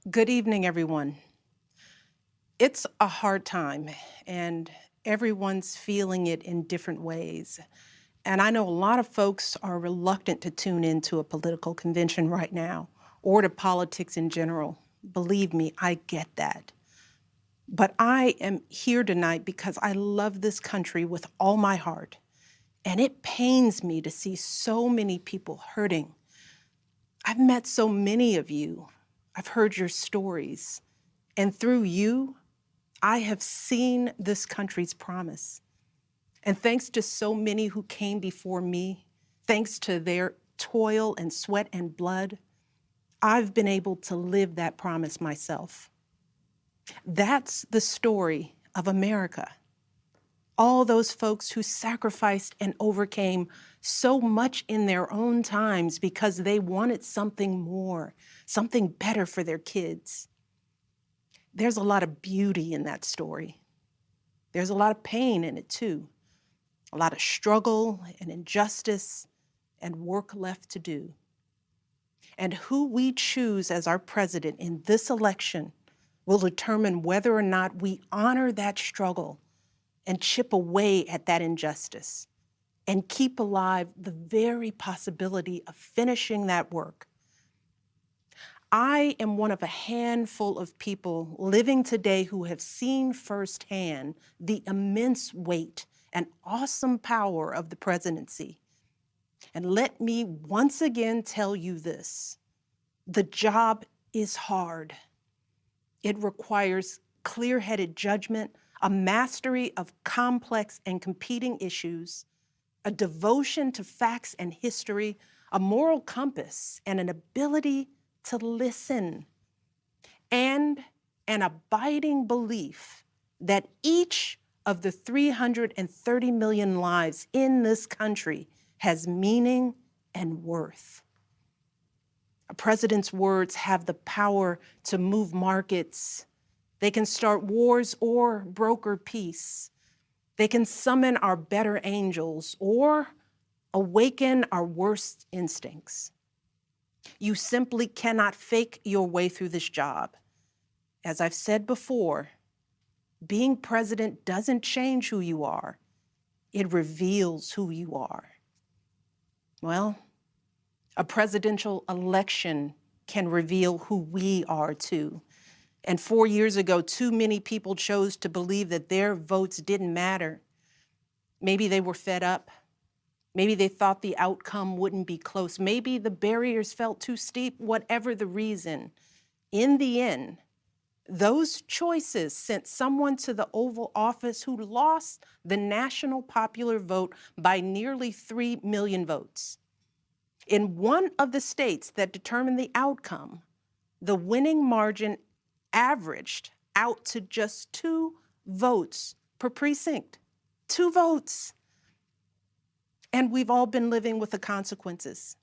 Good evening, everyone. It's a hard time, and everyone's feeling it in different ways. And I know a lot of folks are reluctant to tune into a political convention right now or to politics in general. Believe me, I get that. But I am here tonight because I love this country with all my heart. And it pains me to see so many people hurting. I've met so many of you. I've heard your stories. And through you, I have seen this country's promise. And thanks to so many who came before me, thanks to their toil and sweat and blood, I've been able to live that promise myself. That's the story of America. All those folks who sacrificed and overcame so much in their own times because they wanted something more, something better for their kids. There's a lot of beauty in that story. There's a lot of pain in it too. A lot of struggle and injustice and work left to do. And who we choose as our president in this election will determine whether or not we honor that struggle and chip away at that injustice and keep alive the very possibility of finishing that work. I am one of a handful of people living today who have seen firsthand the immense weight and awesome power of the presidency. And let me once again tell you this: the job is hard. It requires clear-headed judgment, a mastery of complex and competing issues, a devotion to facts and history, a moral compass, and an ability to listen, and an abiding belief that each of the 330 million lives in this country has meaning and worth. A president's words have the power to move markets. They can start wars or broker peace. They can summon our better angels or awaken our worst instincts. You simply cannot fake your way through this job. As I've said before, being president doesn't change who you are. It reveals who you are. Well, a presidential election can reveal who we are too. And 4 years ago, too many people chose to believe that their votes didn't matter. Maybe they were fed up. Maybe they thought the outcome wouldn't be close. Maybe the barriers felt too steep, whatever the reason. In the end, those choices sent someone to the Oval Office who lost the national popular vote by nearly 3 million votes. In one of the states that determined the outcome, the winning margin averaged out to just 2 votes per precinct. 2 votes. And we've all been living with the consequences.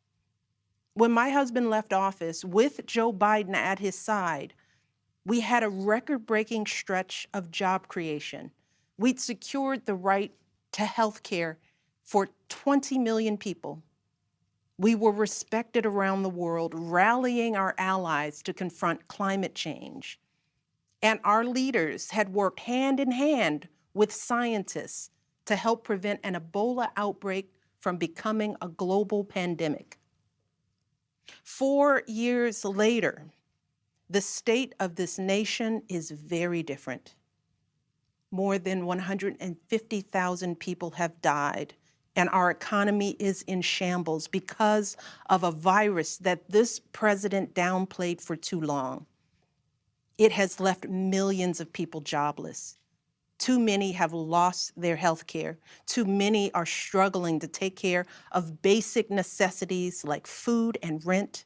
When my husband left office with Joe Biden at his side, we had a record-breaking stretch of job creation. We'd secured the right to health care for 20 million people. We were respected around the world, rallying our allies to confront climate change. And our leaders had worked hand in hand with scientists to help prevent an Ebola outbreak from becoming a global pandemic. 4 years later, the state of this nation is very different. More than 150,000 people have died, and our economy is in shambles because of a virus that this president downplayed for too long. It has left millions of people jobless. Too many have lost their health care. Too many are struggling to take care of basic necessities like food and rent.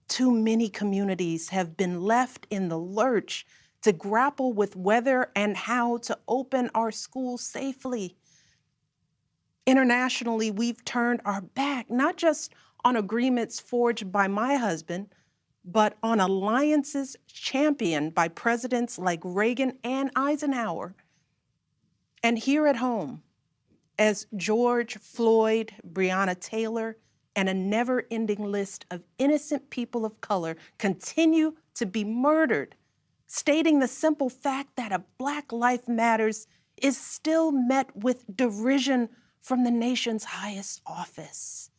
Too many communities have been left in the lurch to grapple with whether and how to open our schools safely. Internationally, we've turned our back, not just on agreements forged by my husband, but on alliances championed by presidents like Reagan and Eisenhower. And here at home, as George Floyd, Breonna Taylor, and a never-ending list of innocent people of color continue to be murdered, stating the simple fact that a Black life matters is still met with derision from the nation's highest office.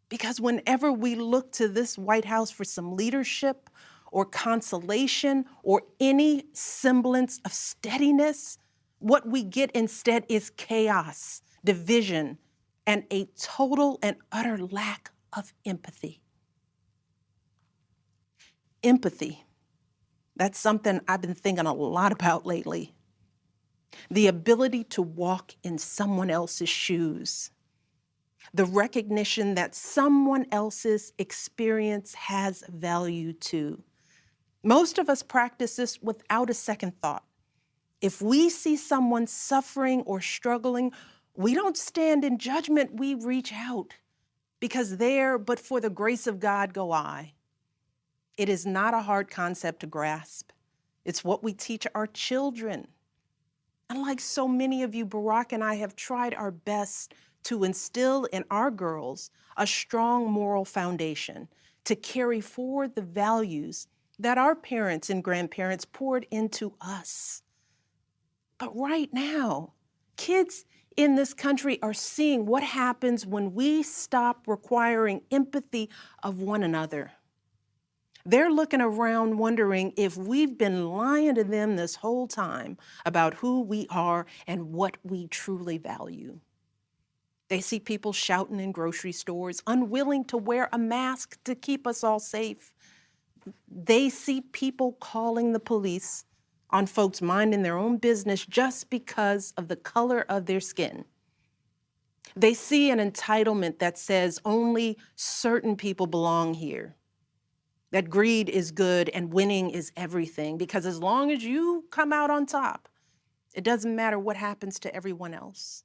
Because whenever we look to this White House for some leadership or consolation or any semblance of steadiness, what we get instead is chaos, division, and a total and utter lack of empathy. Empathy, that's something I've been thinking a lot about lately. The ability to walk in someone else's shoes. The recognition that someone else's experience has value too. Most of us practice this without a second thought. If we see someone suffering or struggling, we don't stand in judgment, we reach out. Because there, but for the grace of God go I. It is not a hard concept to grasp. It's what we teach our children. And like so many of you, Barack and I have tried our best to instill in our girls a strong moral foundation to carry forward the values that our parents and grandparents poured into us. But right now, kids in this country are seeing what happens when we stop requiring empathy of one another. They're looking around wondering if we've been lying to them this whole time about who we are and what we truly value. They see people shouting in grocery stores, unwilling to wear a mask to keep us all safe. They see people calling the police on folks minding their own business just because of the color of their skin. They see an entitlement that says only certain people belong here, that greed is good and winning is everything, because as long as you come out on top, it doesn't matter what happens to everyone else.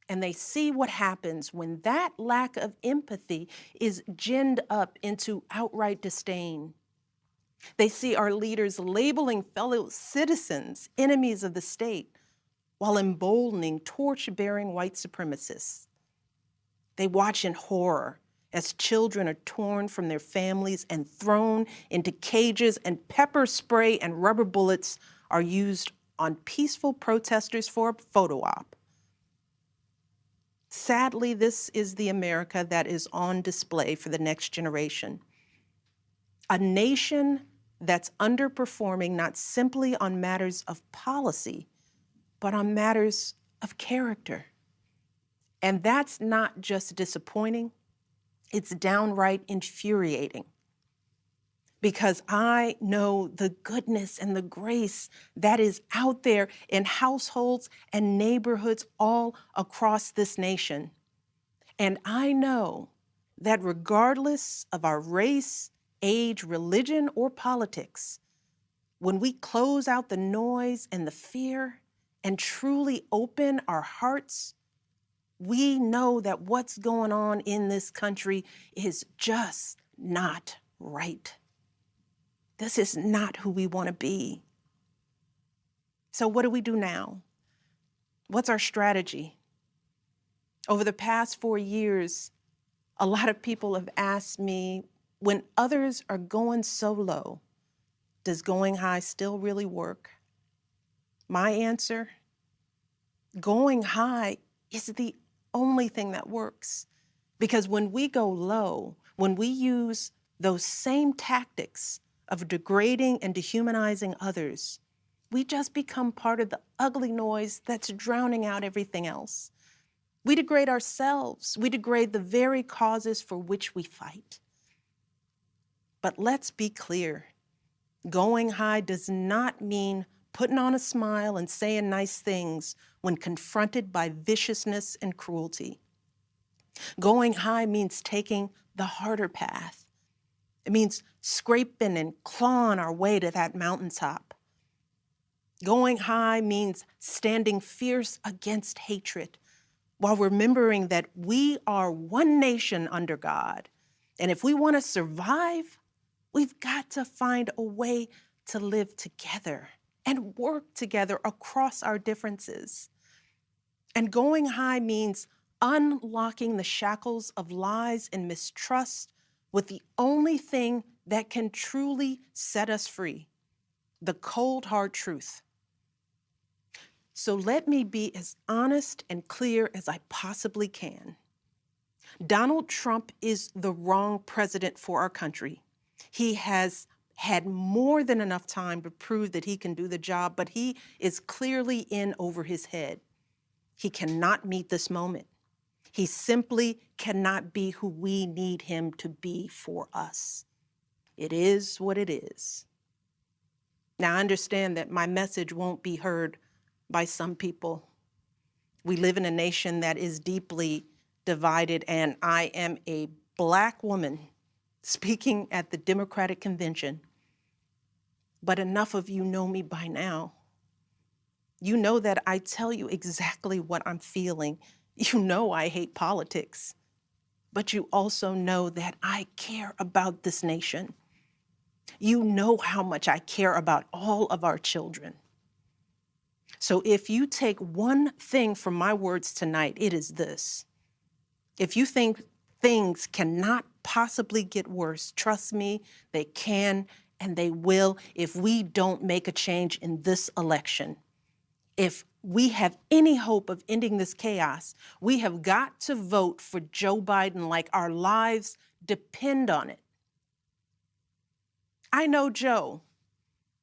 And they see what happens when that lack of empathy is ginned up into outright disdain. They see our leaders labeling fellow citizens enemies of the state while emboldening torch-bearing white supremacists. They watch in horror as children are torn from their families and thrown into cages, and pepper spray and rubber bullets are used on peaceful protesters for a photo op. Sadly, this is the America that is on display for the next generation. A nation that's underperforming not simply on matters of policy, but on matters of character. And that's not just disappointing, it's downright infuriating. Because I know the goodness and the grace that is out there in households and neighborhoods all across this nation. And I know that regardless of our race, age, religion, or politics, when we close out the noise and the fear and truly open our hearts, we know that what's going on in this country is just not right. This is not who we want to be. So what do we do now? What's our strategy? Over the past 4 years, a lot of people have asked me, when others are going so low, does going high still really work? My answer, going high is the only thing that works. Because when we go low, when we use those same tactics of degrading and dehumanizing others, we just become part of the ugly noise that's drowning out everything else. We degrade ourselves. We degrade the very causes for which we fight. But let's be clear. Going high does not mean putting on a smile and saying nice things when confronted by viciousness and cruelty. Going high means taking the harder path. It means scraping and clawing our way to that mountaintop. Going high means standing fierce against hatred while remembering that we are one nation under God. And if we want to survive, we've got to find a way to live together and work together across our differences. And going high means unlocking the shackles of lies and mistrust with the only thing that can truly set us free, the cold, hard truth. So let me be as honest and clear as I possibly can. Donald Trump is the wrong president for our country. He has had more than enough time to prove that he can do the job, but he is clearly in over his head. He cannot meet this moment. He simply cannot be who we need him to be for us. It is what it is. Now, I understand that my message won't be heard by some people. We live in a nation that is deeply divided, and I am a Black woman speaking at the Democratic Convention. But enough of you know me by now. You know that I tell you exactly what I'm feeling. You know I hate politics, but you also know that I care about this nation. You know how much I care about all of our children. So if you take one thing from my words tonight, it is this. If you think things cannot possibly get worse, trust me, they can and they will if we don't make a change in this election. If we have any hope of ending this chaos, we have got to vote for Joe Biden like our lives depend on it. I know Joe.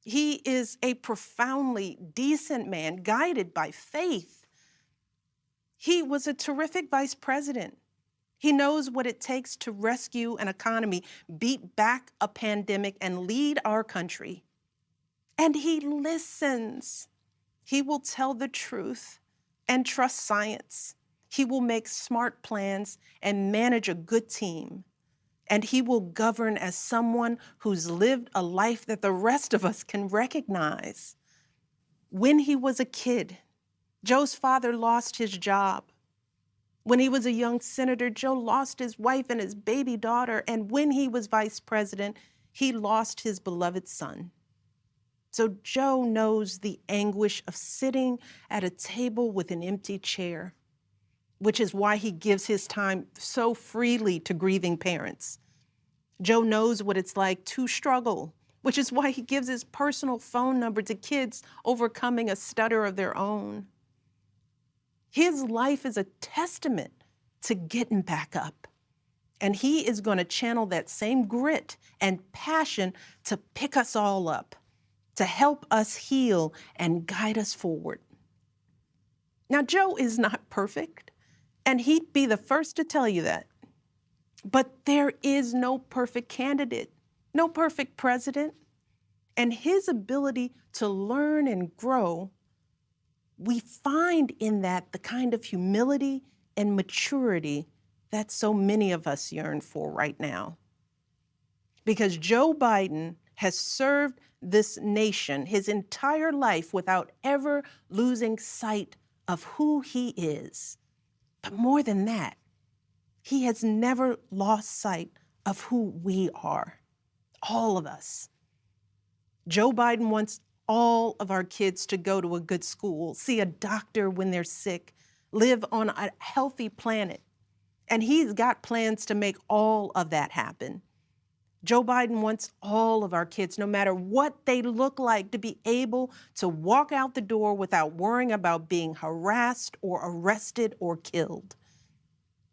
He is a profoundly decent man, guided by faith. He was a terrific vice president. He knows what it takes to rescue an economy, beat back a pandemic, and lead our country. And he listens. He will tell the truth and trust science. He will make smart plans and manage a good team. And he will govern as someone who's lived a life that the rest of us can recognize. When he was a kid, Joe's father lost his job. When he was a young senator, Joe lost his wife and his baby daughter. And when he was vice president, he lost his beloved son. So Joe knows the anguish of sitting at a table with an empty chair, which is why he gives his time so freely to grieving parents. Joe knows what it's like to struggle, which is why he gives his personal phone number to kids overcoming a stutter of their own. His life is a testament to getting back up. And he is going to channel that same grit and passion to pick us all up, to help us heal and guide us forward. Now, Joe is not perfect, and he'd be the first to tell you that. But there is no perfect candidate, no perfect president. And his ability to learn and grow, we find in that the kind of humility and maturity that so many of us yearn for right now. Because Joe Biden has served this nation his entire life without ever losing sight of who he is. But more than that, he has never lost sight of who we are, all of us. Joe Biden wants all of our kids to go to a good school, see a doctor when they're sick, live on a healthy planet. And he's got plans to make all of that happen. Joe Biden wants all of our kids, no matter what they look like, to be able to walk out the door without worrying about being harassed or arrested or killed.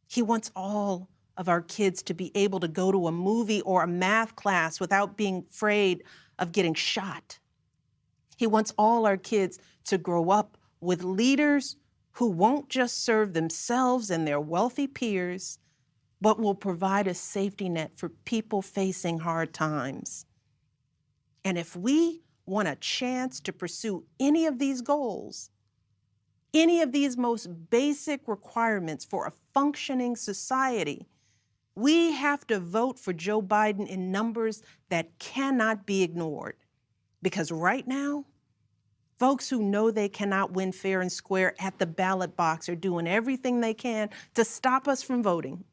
He wants all of our kids to be able to go to a movie or a math class without being afraid of getting shot. He wants all our kids to grow up with leaders who won't just serve themselves and their wealthy peers, but will provide a safety net for people facing hard times. And if we want a chance to pursue any of these goals, any of these most basic requirements for a functioning society, we have to vote for Joe Biden in numbers that cannot be ignored. Because right now, folks who know they cannot win fair and square at the ballot box are doing everything they can to stop us from voting.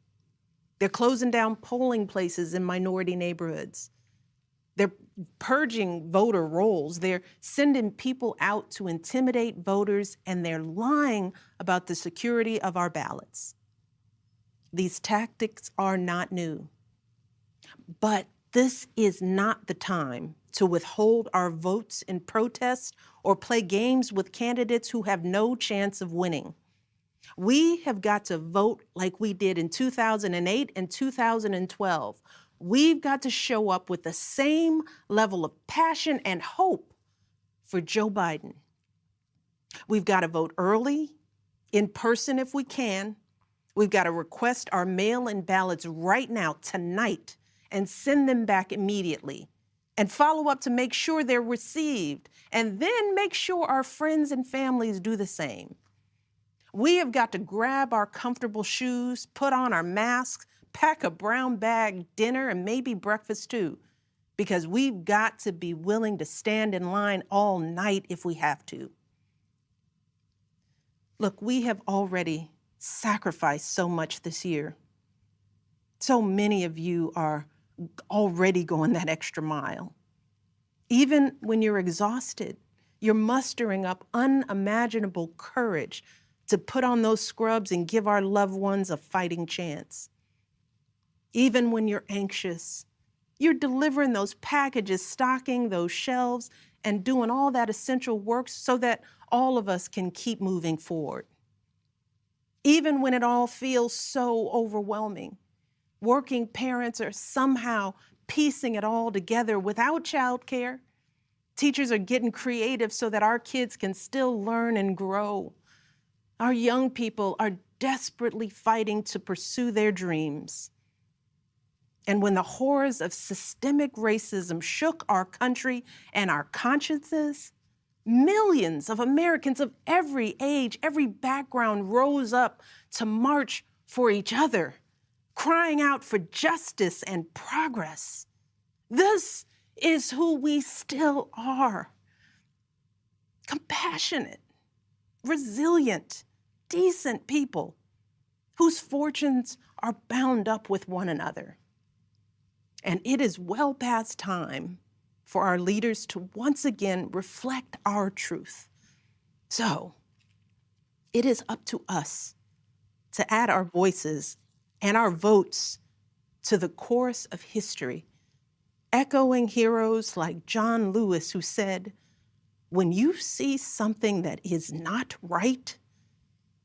They're closing down polling places in minority neighborhoods. They're purging voter rolls. They're sending people out to intimidate voters, and they're lying about the security of our ballots. These tactics are not new. But this is not the time to withhold our votes in protest or play games with candidates who have no chance of winning. We have got to vote like we did in 2008 and 2012. We've got to show up with the same level of passion and hope for Joe Biden. We've got to vote early, in person if we can. We've got to request our mail-in ballots right now, tonight, and send them back immediately. And follow up to make sure they're received. And then make sure our friends and families do the same. We have got to grab our comfortable shoes, put on our masks, pack a brown bag dinner, and maybe breakfast too, because we've got to be willing to stand in line all night if we have to. Look, we have already sacrificed so much this year. So many of you are already going that extra mile. Even when you're exhausted, you're mustering up unimaginable courage to put on those scrubs and give our loved ones a fighting chance. Even when you're anxious, you're delivering those packages, stocking those shelves, and doing all that essential work so that all of us can keep moving forward. Even when it all feels so overwhelming, working parents are somehow piecing it all together without childcare. Teachers are getting creative so that our kids can still learn and grow. Our young people are desperately fighting to pursue their dreams. And when the horrors of systemic racism shook our country and our consciences, millions of Americans of every age, every background rose up to march for each other, crying out for justice and progress. This is who we still are. Compassionate, resilient, decent people whose fortunes are bound up with one another. And it is well past time for our leaders to once again reflect our truth. So it is up to us to add our voices and our votes to the chorus of history, echoing heroes like John Lewis, who said, "When you see something that is not right,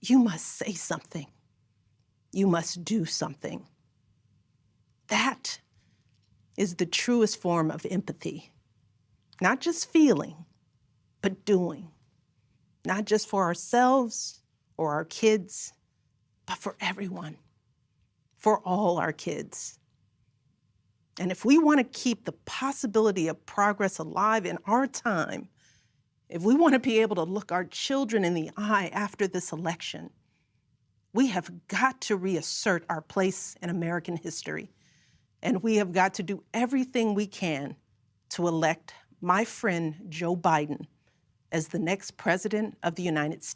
you must say something. You must do something." That is the truest form of empathy. Not just feeling, but doing. Not just for ourselves or our kids, but for everyone, for all our kids. And if we want to keep the possibility of progress alive in our time, if we want to be able to look our children in the eye after this election, we have got to reassert our place in American history. And we have got to do everything we can to elect my friend Joe Biden as the next president of the United States.